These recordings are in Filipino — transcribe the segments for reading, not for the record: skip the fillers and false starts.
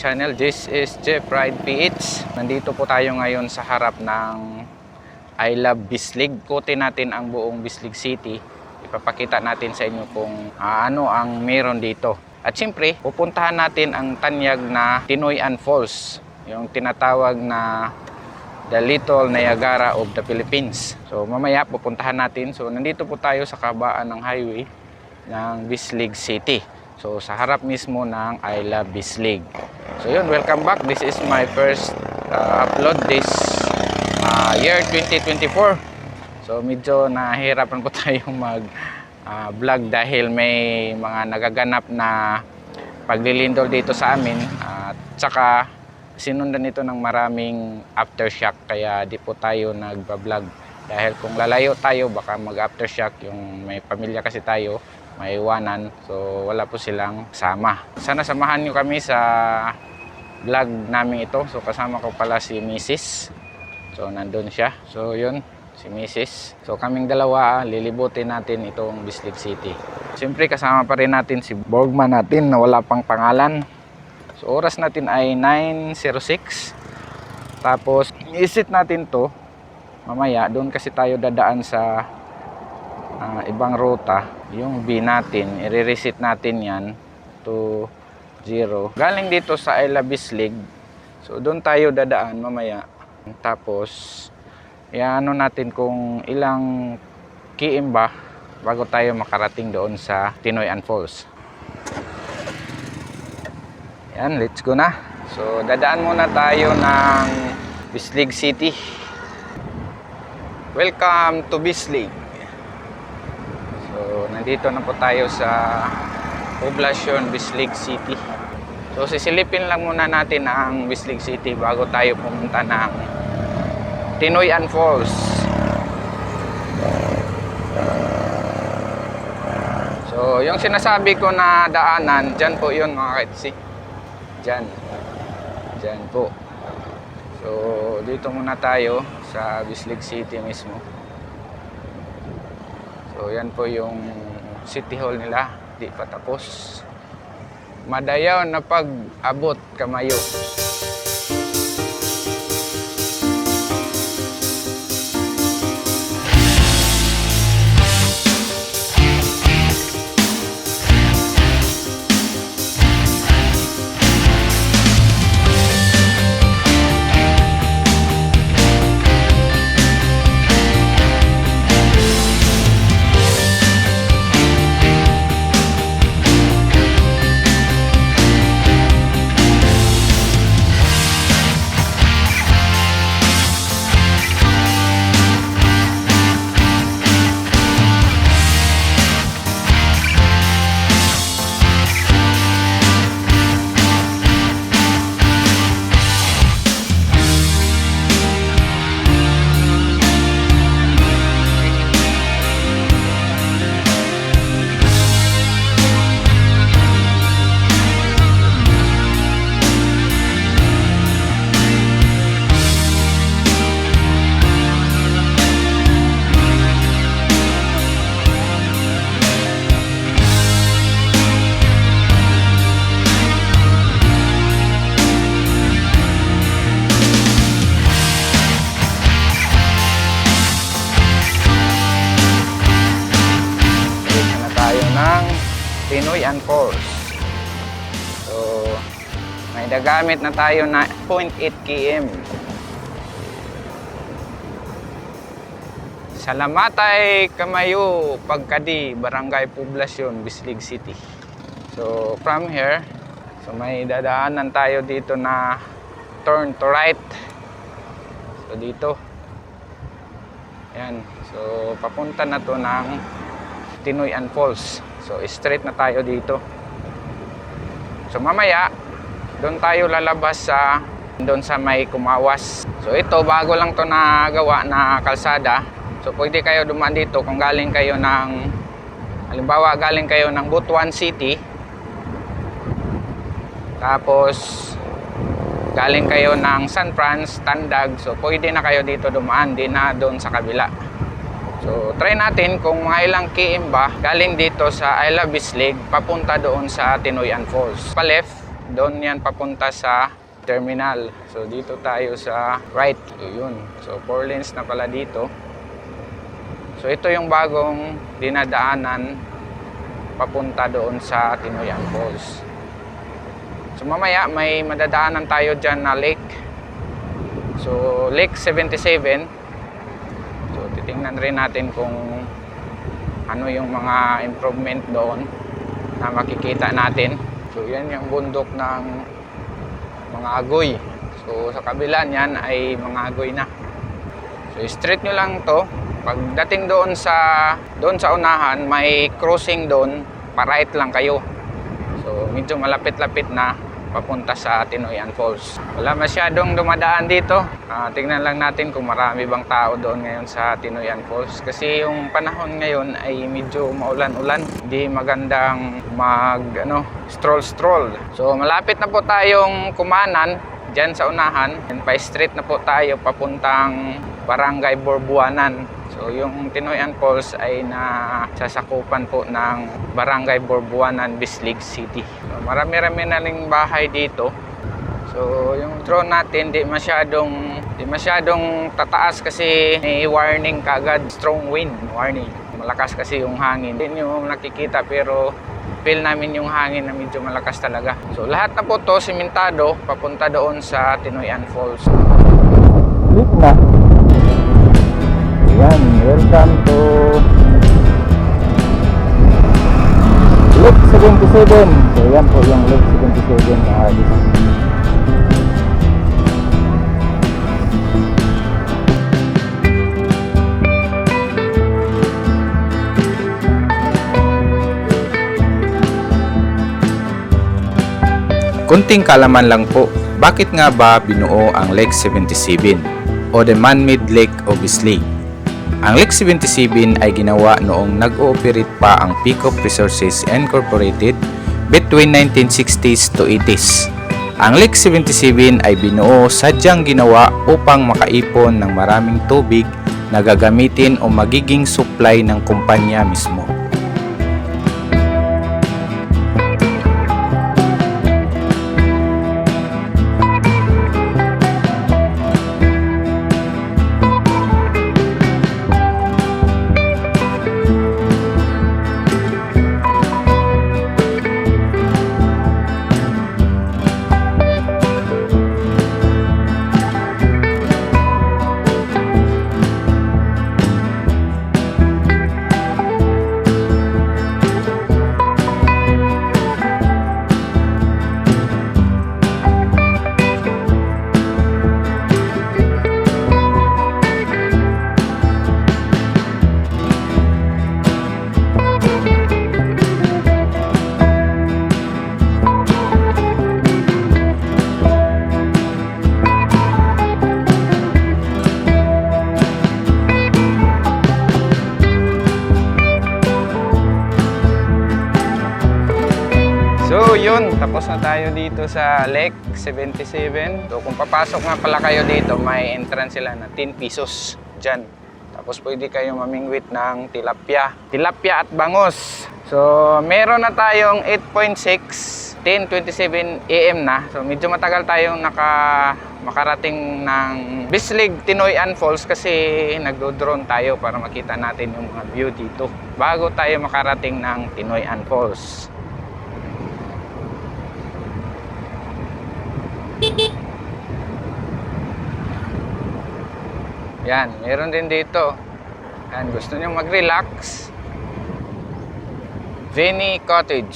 channel. This is Jeff Ride PH. Nandito po tayo ngayon sa harap ng I Love Bislig. Ikutin natin ang buong Bislig City. Ipapakita natin sa inyo kung ano ang meron dito. At siyempre, pupuntahan natin ang tanyag na Tinoyan Falls. Yung tinatawag na The Little Niagara of the Philippines. So mamaya pupuntahan natin. So nandito po tayo sa kabaan ng highway ng Bislig City. So sa harap mismo ng I Love Bislig. So yun, welcome back. This is my first upload this year 2024. So medyo nahihirapan po tayong mag vlog dahil may mga nagaganap na paglilindol dito sa amin. At saka sinundan ito ng maraming aftershock, kaya di po tayo nagba-vlog. Dahil kung lalayo tayo baka mag-aftershock, yung may pamilya kasi tayo, maiwanan, so wala po silang sama. Sana samahan nyo kami sa vlog namin ito. So kasama ko pala si Mrs. So nandun siya. So yun, si Mrs. So kaming dalawa, lilibutin natin itong Bislig City. Siyempre kasama pa rin natin si Borgman natin na wala pang pangalan. So oras natin ay 9:06. Tapos i-sit natin to mamaya. Doon kasi tayo dadaan sa ibang ruta. Yung B natin, i-reset natin yan to 0. Galing dito sa I Love Bislig. So doon tayo dadaan mamaya. Tapos iano natin kung ilang km ba bago tayo makarating doon sa Tinoyan Falls. Yan, let's go na. So dadaan muna tayo ng Bislig City. Welcome to Bislig. So nandito na po tayo sa Poblacion Bislig City. So sisilipin lang muna natin ang Bislig City bago tayo pumunta ng Tinoyan Falls. So yung sinasabi ko na daanan, dyan po yun mga kaitsi. Dyan po. So dito muna tayo sa Bislig City mismo. So yan po yung City Hall nila. Di pa tapos. Madayaw na pag-abot kamayo. Tinoyan Falls. So may nagamit na tayo na 0.8 km. Salamatay Kamayo, Pagkadi, Barangay Poblacion, Bislig City. So from here, so may dadaanan tayo dito na turn to right. So dito. Yan. So papunta na to ng Tinoyan Falls. So straight na tayo dito. So mamaya doon tayo lalabas sa doon sa may Kumawas. So ito bago lang to nagawa na kalsada. So pwede kayo dumaan dito kung galing kayo ng, halimbawa galing kayo ng Butuan City. Tapos galing kayo ng San Franz, Tandag. So pwede na kayo dito dumaan, di na doon sa kabila. So try natin kung mga ilang km ba galing dito sa I Love Bislig papunta doon sa Tinoyan Falls. Pa left doon yan papunta sa terminal. So dito tayo sa right. So yun. So 4 lanes na pala dito. So ito yung bagong dinadaanan papunta doon sa Tinoyan Falls. So mamaya may madadaanan tayo dyan na lake. So Lake 77. So titingnan rin natin kung ano yung mga improvement doon na makikita natin. So yan yung bundok ng mga agoy. So sa kabila niyan ay mga agoy na. So straight nyo lang to. Pagdating doon sa unahan, may crossing doon, pa-right lang kayo. So medyo malapit-lapit na papunta sa Tinoyan Falls. Wala masyadong dumadaan dito. Tingnan lang natin kung marami bang tao doon ngayon sa Tinoyan Falls. Kasi yung panahon ngayon ay medyo maulan-ulan. Hindi magandang stroll-stroll. So malapit na po tayong kumanan dyan sa unahan. And pa-straight na po tayo papuntang Barangay Borbuanan. So yung Tinoyan Falls ay nasasakupan po ng Barangay Borbuanan, Bislig City. So, marami-rami na ring bahay dito. So yung drone natin di masyadong tataas kasi may warning kagad, strong wind warning. Malakas kasi yung hangin. Hindi nyo nakikita pero feel namin yung hangin na medyo malakas talaga. So lahat na po to simentado papunta doon sa Tinoyan Falls. Click na. Yan, welcome to Lake 77. So yan po yung Lake 77 na Hardis. Kunting kalaman lang po, bakit nga ba binuo ang Lake 77 o the man-made Lake of Bislig? Ang Lake 77 ay ginawa noong nag-ooperate pa ang Peacock Resources Incorporated between 1960s to 80s. Ang Lake 77 ay binuo sadyang ginawa upang makaipon ng maraming tubig na gagamitin o magiging supply ng kumpanya mismo. So yun, tapos na tayo dito sa Lake 77. So kung papasok nga pala kayo dito, may entrance sila na 10 pesos dyan. Tapos pwede kayo mamingwit ng tilapia at bangos. So meron na tayong 8.6, 10:27 AM na. So medyo matagal tayong makarating ng Bislig Tinoyan Falls kasi nagdo-drone tayo para makita natin yung mga view dito bago tayo makarating ng Tinoyan Falls. Yan, meron din dito. Yan, gusto nyo mag-relax. Vinny Cottage.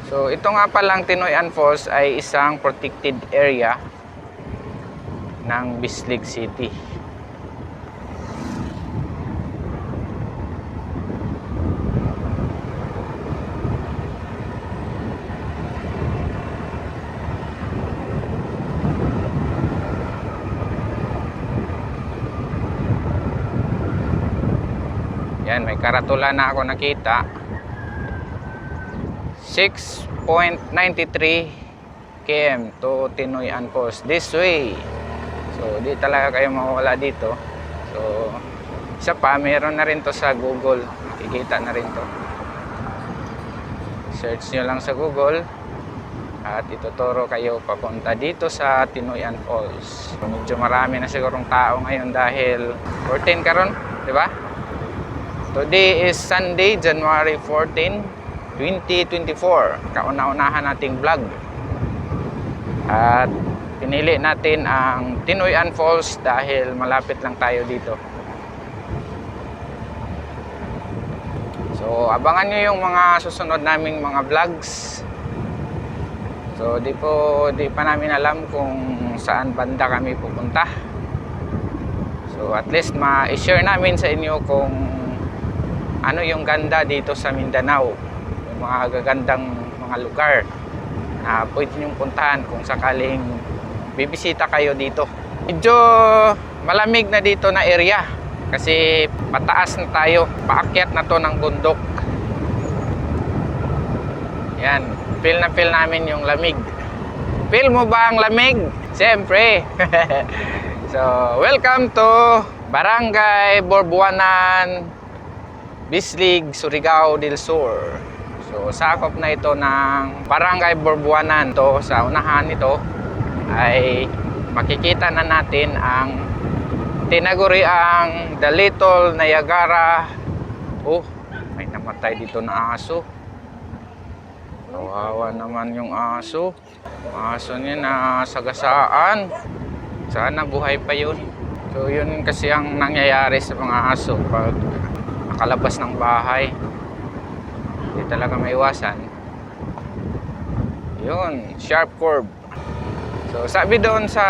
So, ito nga palang Tinoyan Falls ay isang protected area ng Bislig City. Yan, may karatula na ako nakita. 6.93 km to Tinoyan Falls. This way. So, di talaga kayo mawawala dito. So, Isa pa, meron na rin to sa Google. Makikita na rin to. Search nyo lang sa Google at ituturo kayo papunta dito sa Tinoyan Falls. Medyo marami na sigurong tao ngayon dahil 14 karon, di ba? Today is Sunday, January 14, 2024. Kauna-unahan nating vlog. At pinili natin ang Tinoyan Falls dahil malapit lang tayo dito. So, abangan nyo yung mga susunod naming mga vlogs. So, di pa namin alam kung saan banda kami pupunta. So, at least ma-share namin sa inyo kung ano yung ganda dito sa Mindanao. Yung mga gagandang mga lugar na pwede nyong puntahan kung sakaling bibisita kayo dito. Medyo malamig na dito na area kasi pataas na tayo. Paakyat na to ng bundok. Yan. Feel na feel namin yung lamig. Feel mo ba ang lamig? Siyempre. So, welcome to Barangay Borbuanan, Bislig, Surigao del Sur. So, sakop na ito ng Barangay Borbuanan. To, sa unahan nito ay makikita na natin ang tinaguriang The Little Niagara. Oh, may namatay dito na aso. Kawawa naman yung aso. Aso niya na sagasaan. Sana buhay pa yun. So yun kasi ang nangyayari sa mga aso pag nakalabas ng bahay. Hindi talaga maiwasan. Yun, sharp curve. So sabi doon sa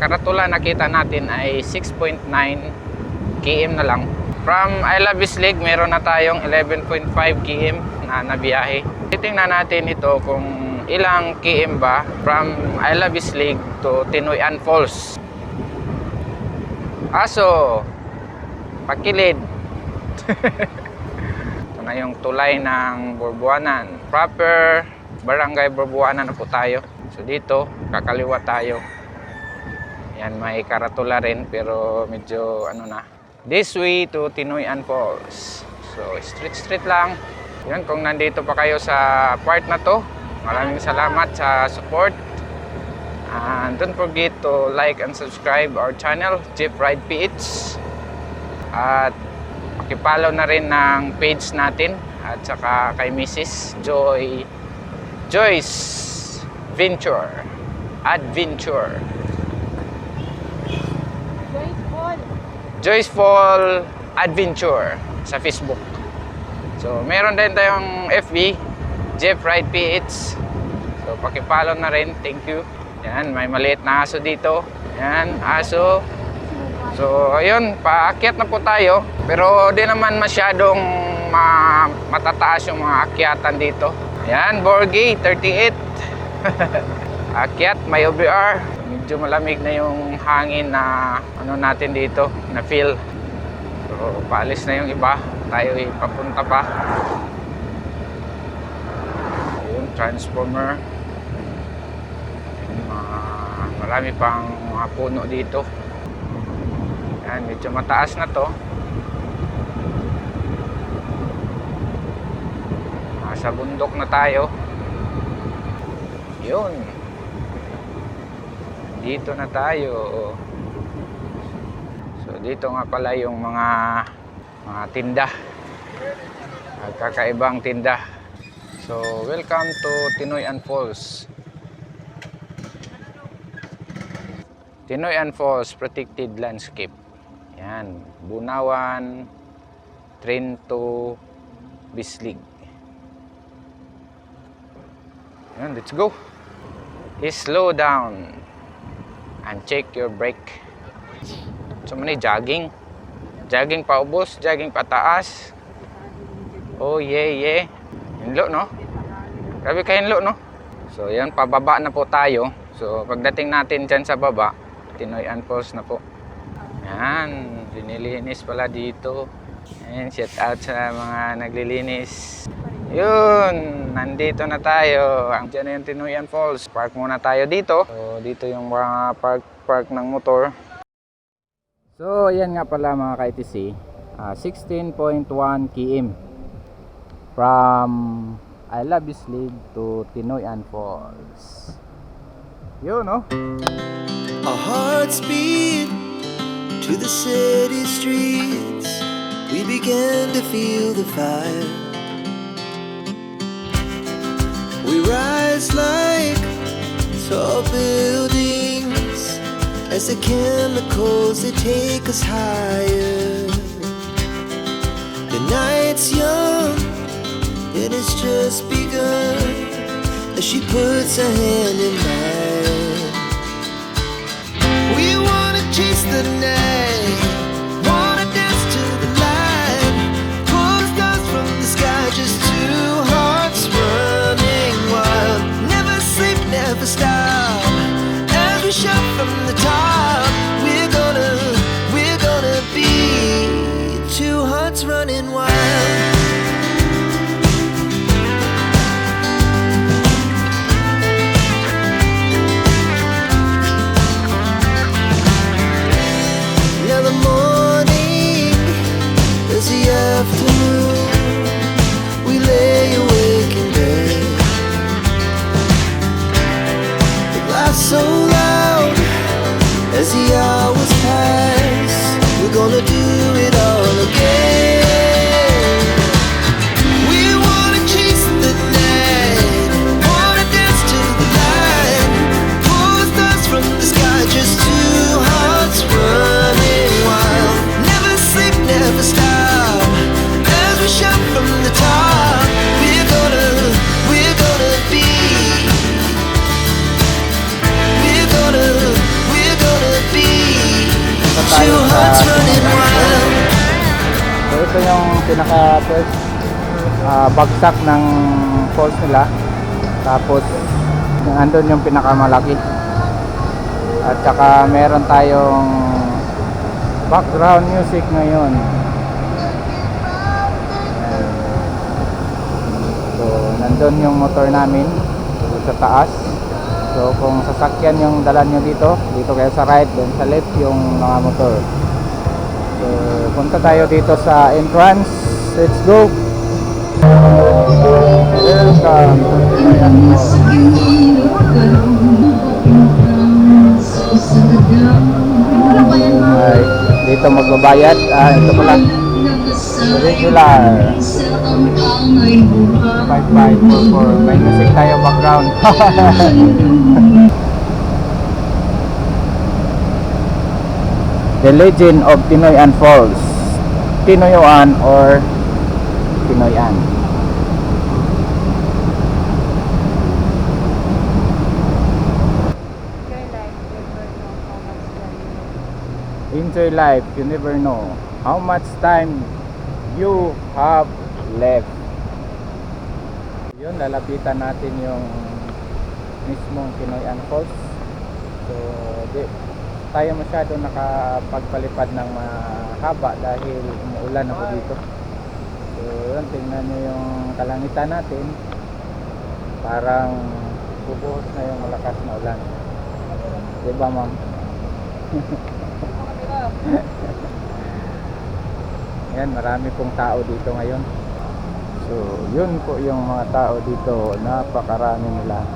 karatula nakita natin ay 6.9 km na lang. From Isla Bislig, meron na tayong 11.5 km na nabiyahe. Titingnan natin ito kung ilang km ba from Isla Bislig to Tinoyan Falls. Aso, pakilid. Ito na yung tulay ng Borbuanan. Proper Barangay Borbuanan na po tayo. So dito, kakaliwa tayo. Yan, may karatula rin pero medyo ano na. This way to Tinoyan Falls. So straight lang. Yun, kung nandito pa kayo sa part na to, maraming salamat sa support. And don't forget to like and subscribe our channel, Jeep Ride PH. At pakipollow na rin ng page natin at saka kay Mrs. Joyce Adventure. Joyce Fall Adventure sa Facebook. So, meron din tayong FB, Jeep Ride PH. So, pakipollow na rin. Thank you. Yan, may maliit na aso dito. Yan, aso. So, ayun, paakyat na po tayo. Pero di naman masyadong matataas yung mga akyatan dito. Yan, Borgie, 38. Akyat, may OBR. Medyo malamig na yung hangin na ano natin dito, na feel. So, paalis na yung iba. Tayo papunta pa. Ayun, transformer. Marami pang mga puno dito. Yan, medyo mataas na to. Nasa bundok na tayo. Yun. Dito na tayo. So dito nga pala yung mga tinda. Kakaibang tinda. So welcome to Tinoyan Falls. Tinoyan Falls Protected Landscape. Yan, Bunawan, train to Bislig. Yan, let's go. Slow down and check your brake. So many jogging. Jogging pa ubos, jogging pa taas. Oh yeah. Hinlo no? Grabe ka hinlo no? So yan, pababa na po tayo. So pagdating natin dyan sa baba, Tinoyan Falls na po. Yan, linilinis pala dito. Ayan, shout out sa mga naglilinis. Yun, nandito na tayo. Diyan na yung Tinoyan Falls. Park muna tayo dito. So dito yung mga park ng motor. So ayan nga pala mga ka-ITC, 16.1 km from I Love Bislig to Tinoyan Falls. Yun, no? Our hearts beat to the city streets. We began to feel the fire. We rise like tall buildings as the chemicals they take us higher. The night's young and it's just begun as she puts her hand in mine. We wanna chase the night, wanna dance to the light, pull the stars from the sky, just two hearts running wild. Never sleep, never stop, as we shout from the top. We're gonna be two hearts running wild. Now the morning is the afternoon. We lay awake in bed. The laughs so loud as the hours pass. We're gonna do it all again. We wanna chase the night, wanna dance to the light, pull the stars from the sky, just two hearts running wild. Never sleep, never stop, as we shout from the top. We're gonna be, we're gonna be two hearts running wild. So ito yung pinaka first bagsak ng falls nila. Tapos andun yung pinakamalaki. At saka meron tayong background music ngayon. Ayan. So nandun yung motor namin sa taas. So kung sasakyan yung dala nyo dito kayo sa right, then sa left yung mga motor. So punta tayo dito sa entrance. Let's go. Welcome to Tinoyan Falls. Ay, dito magbabayad. Ito pala regular 5544. May music tayo background. The Legend of Tinoyan Falls, Tinoyan or Tinoyan. Enjoy life, you never know how much time you have left. Yun, lalapitan natin yung mismong Tinoyan Falls. So di tayo masyado nakapagpalipad ng mahaba dahil umuulan ako dito. So yun, tingnan nyo yung kalangitan natin, parang bubuhos na yung malakas na ulan. Diba ma'am? Yan, marami pong tao dito ngayon. So yun po yung mga tao dito, napakarami nila.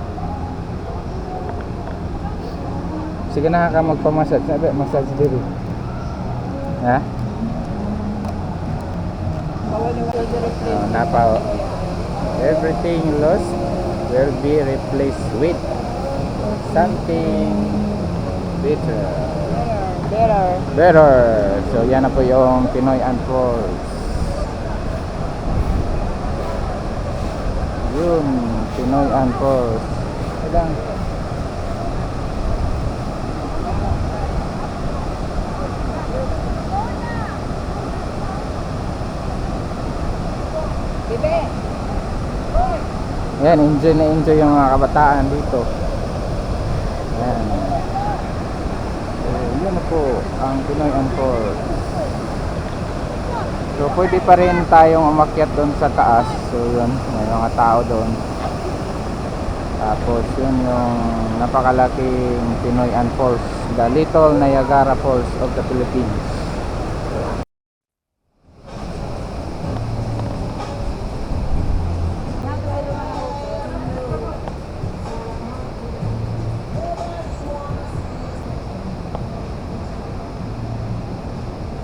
Sige na ka magpamassage, sabi massage dito. Ha? Napa everything lost will be replaced with something better. Better. So yan na po yung Tinoyan Falls. Yun, Tinoyan Falls. Ilang yan, enjoy na enjoy yung mga kabataan dito. Yan. So, yun na po ang Tinoyan Falls. So pwede pa rin tayong umakyat doon sa taas. So yun, may mga tao doon. Tapos yun yung napakalaking Tinoyan Falls, the Little Niagara Falls of the Philippines.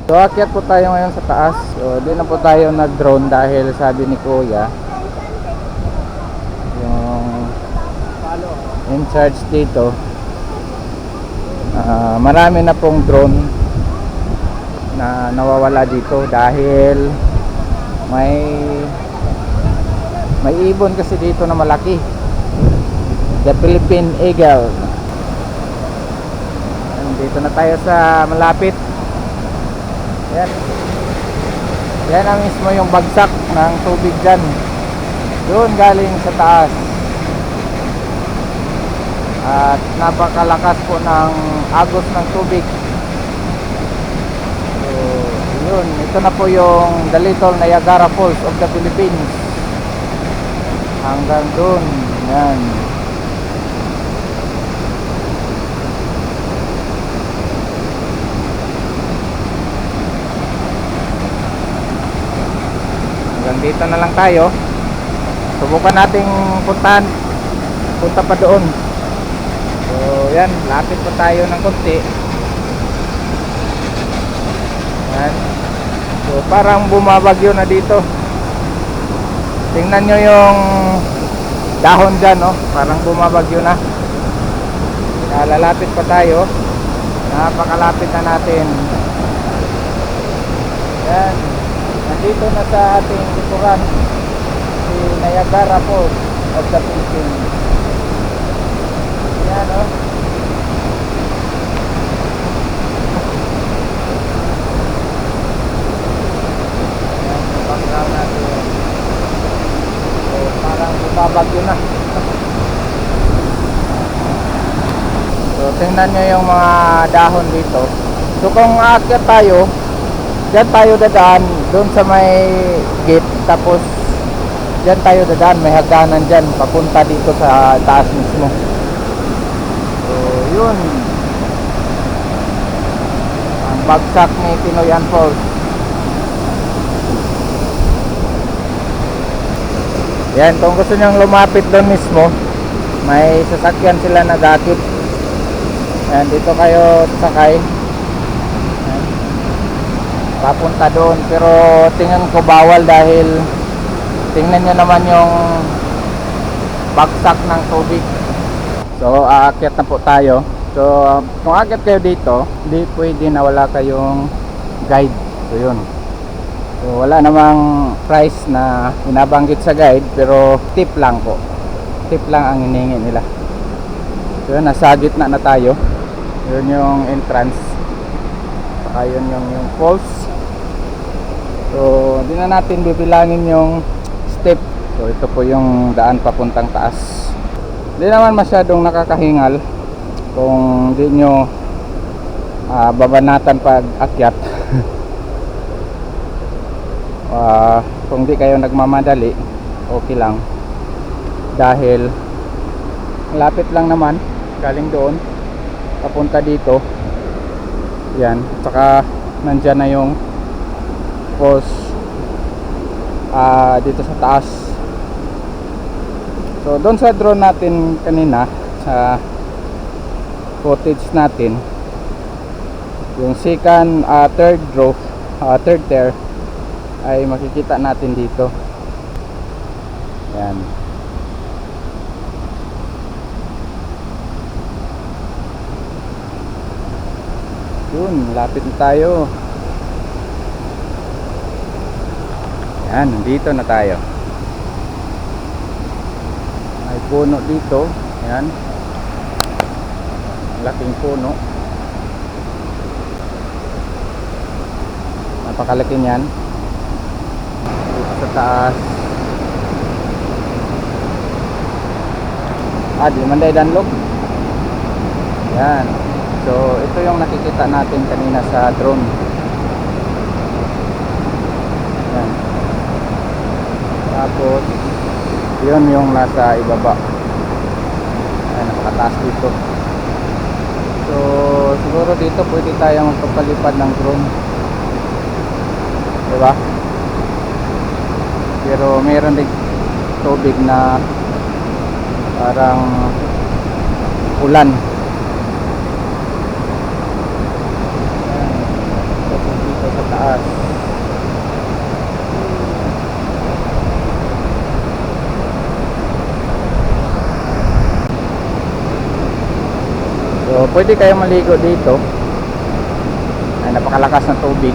So akyat po tayo ngayon sa taas. So di na po tayo nag-drone dahil sabi ni Kuya, yung in charge dito, marami na pong drone na nawawala dito dahil may ibon kasi dito na malaki, the Philippine Eagle. Dito na tayo sa malapit. Yan ang mismo yung bagsak ng tubig dyan, doon galing sa taas, at napakalakas po ng agos ng tubig. So yun, ito na po yung the Little Niagara Falls of the Philippines, hanggang doon. Yan. Dito na lang tayo. Subukan nating punta pa doon. So yan, lapit pa tayo ng konti. Yan. So parang bumabagyo na dito. Tingnan nyo yung dahon dyan, no? Parang bumabagyo na. Lalapit pa tayo. Napakalapit na natin. Yan. Nandito na sa ating likuran si Niagara Falls of the Philippines. Yan, oh. Yan yung background natin. So parang bumabagyo na. So tingnan nyo yung mga dahon dito. So kung aakyat tayo, diyan tayo dadaan doon sa may gate, tapos diyan tayo dadaan, may hagdanan diyan papunta dito sa taas mismo. So yun ang bagsak ni Pinoyan Falls. Yan, kung gusto nyong lumapit doon mismo, may sasakyan sila na dakit. Yan, dito kayo sakay papunta doon, pero tingnan ko bawal dahil tingnan nyo naman yung bagsak ng tubig. So aakyat na po tayo. So kung aakyat kayo dito, hindi pwede na wala kayong guide. So yun, so wala namang price na binabanggit sa guide, pero tip lang po, tip lang ang hinihingi nila. So yun, nasa gitna na tayo. Yun yung entrance, saka yun yung falls. So hindi na natin bibilangin yung step. So ito po yung daan papuntang taas. Hindi naman masyadong nakakahingal kung hindi nyo babanatan pag akyat. Kung di kayo nagmamadali, okay lang, dahil malapit lang naman galing doon papunta dito. Yan, saka nandyan na yung falls dito sa taas. So doon sa drone natin kanina, sa footage natin, yung second, third row, third tier, ay makikita natin dito. Yan. Yun, lapit na tayo. Yan, nandito na tayo. May puno dito. Yan, laking puno. Napakalaki niyan. Dito sa taas. Di Manday Danlog. Yan. So ito yung nakikita natin kanina sa drone. Yan. Tapos yun yung nasa ibaba. Ayan, napakataas dito. So siguro dito pwede tayong magpapalipad ng drone, diba? Pero mayroon din tubig na parang ulan. Ayan. Tapos dito sa So pwede kayong maligo dito. Ay, napakalakas ng tubig.